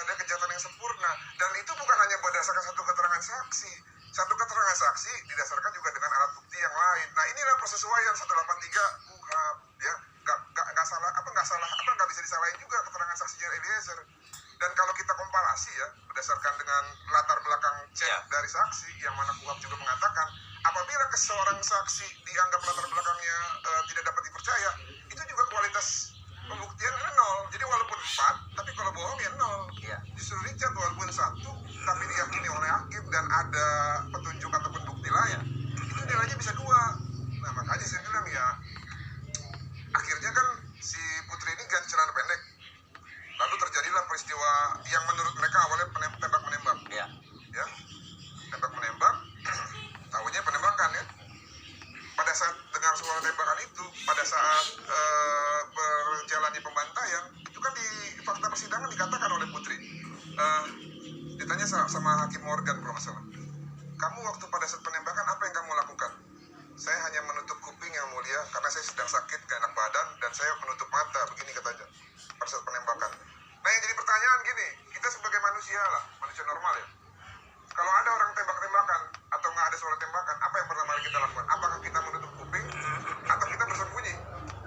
ada kejahatan yang sempurna, dan itu bukan hanya berdasarkan satu keterangan saksi. Satu keterangan saksi didasarkan juga dengan alat bukti yang lain. Nah, inilah persesuaian 183 KUHP, ya. Nggak bisa disalahin juga keterangan saksinya Eliezer. Dan kalau kita komparasi ya, berdasarkan dengan latar belakang cek dari saksi, yang mana KUHP juga mengatakan, apabila seorang saksi dianggap latar belakangnya tidak dapat dipercaya, itu juga kualitas pembuktian nol. Jadi walaupun 4, tapi kalau bohong ya 0. Justru Richard walaupun 1, tapi diyakini oleh hakim dan ada petunjuk ataupun bukti lain, itu nilainya bisa 2. Nah, makanya saya bilang ya, akhirnya kan si Putri ini ganti celana pendek. Lalu terjadilah peristiwa yang menurut mereka awalnya tembak-menembak. Ya, tembak-menembak, tahunya penembakan ya. Pada saat dengar suara tembakan itu, pada saat berjalannya pembantaian, itu kan di fakta persidangan dikatakan oleh Putri. Ditanya sama Hakim Morgan kalau nggak salah. Kamu waktu pada saat penembakan apa yang kamu lakukan? Saya hanya menutup kuping yang mulia karena saya sedang sakit, gak enak badan, dan saya menutup mata, begini katanya pada saat penembakan. Nah, yang jadi pertanyaan gini, kita sebagai manusia lah, manusia normal ya, kalau ada orang tembak-tembakan atau nggak ada suara tembakan, apa yang pertama kali kita lakukan? Apakah kita menutup kuping atau kita bersembunyi?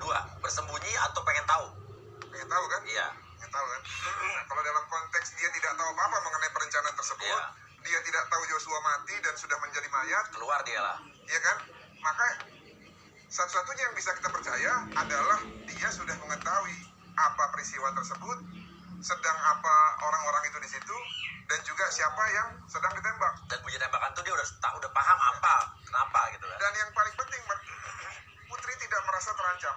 2, bersembunyi atau pengen tahu? Pengen tahu kan? Iya. Pengen tahu kan? Nah, kalau dalam konteks dia tidak tahu apa-apa mengenai perencanaan tersebut, dia tidak tahu Joshua mati dan sudah menjadi mayat, keluar dia lah. Iya kan? Maka satu-satunya yang bisa kita percaya adalah dia sudah mengetahui apa peristiwa tersebut, sedang apa orang-orang itu di situ, dan juga siapa yang sedang ditembak. Dan bunyi tembakan tuh dia udah paham apa, kenapa gitu kan. Dan yang paling penting, Putri tidak merasa terancam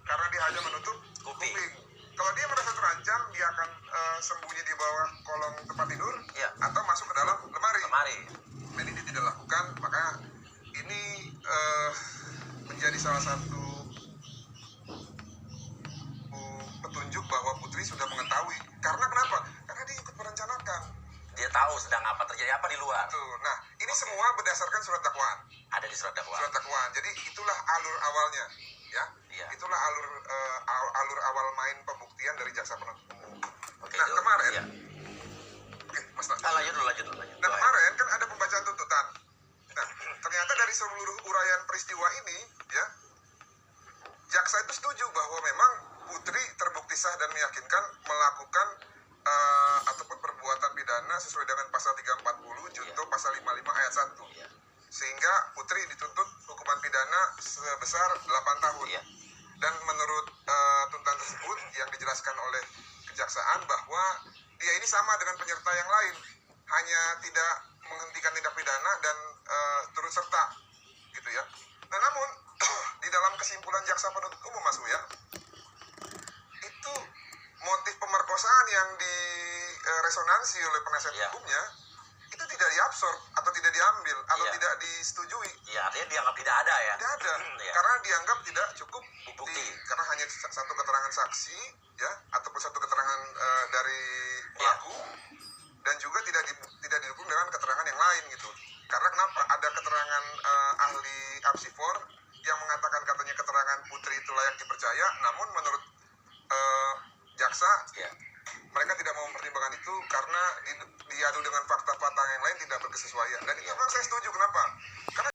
karena dia hanya menutup kuping. Kalau dia merasa terancam, dia akan sembunyi di bawah kolong tempat tidur, atau masuk ke dalam lemari. Dan ini tidak lakukan, maka ini menjadi salah satu petunjuk bahwa Putri sudah mengetahui. Karena kenapa? Karena dia ikut merencanakan. Dia tahu sedang apa, terjadi apa di luar. Tuh. Nah, ini semua berdasarkan surat dakwaan. Ada di surat dakwaan. Surat dakwaan. Jadi itulah alur awalnya, ya. Itulah alur awal main pembuktian dari jaksa penuntut umum. Nah, kemarin. Oke, Mas lanjut dulu. Nah, kemarin kan ada pembacaan tuntutan. Nah, ternyata dari seluruh uraian peristiwa ini, ya, jaksa itu setuju bahwa memang Putri terbukti sah dan meyakinkan melakukan ataupun perbuatan pidana sesuai dengan pasal 340 junto pasal 55 ayat 1. Sehingga Putri dituntut hukuman pidana sebesar 8 tahun. Dan menurut tuntutan tersebut yang dijelaskan oleh kejaksaan bahwa dia ini sama dengan penyerta yang lain, hanya tidak menghentikan tindak pidana dan turut serta, gitu ya. Nah, namun di dalam kesimpulan jaksa penuntut umum, Mas Uya, itu motif pemerkosaan yang diresonansi oleh penasihat hukumnya itu tidak diabsorb atau tidak diambil atau tidak disetujui. Iya, artinya dianggap tidak ada ya. Tidak ada, karena dianggap tidak cukup bukti. Karena hanya satu keterangan saksi, ya, ataupun satu keterangan dari pelaku, dan juga tidak didukung dengan keterangan yang lain gitu. Karena kenapa? Ada keterangan ahli apsifor yang mengatakan katanya keterangan Putri itu layak dipercaya,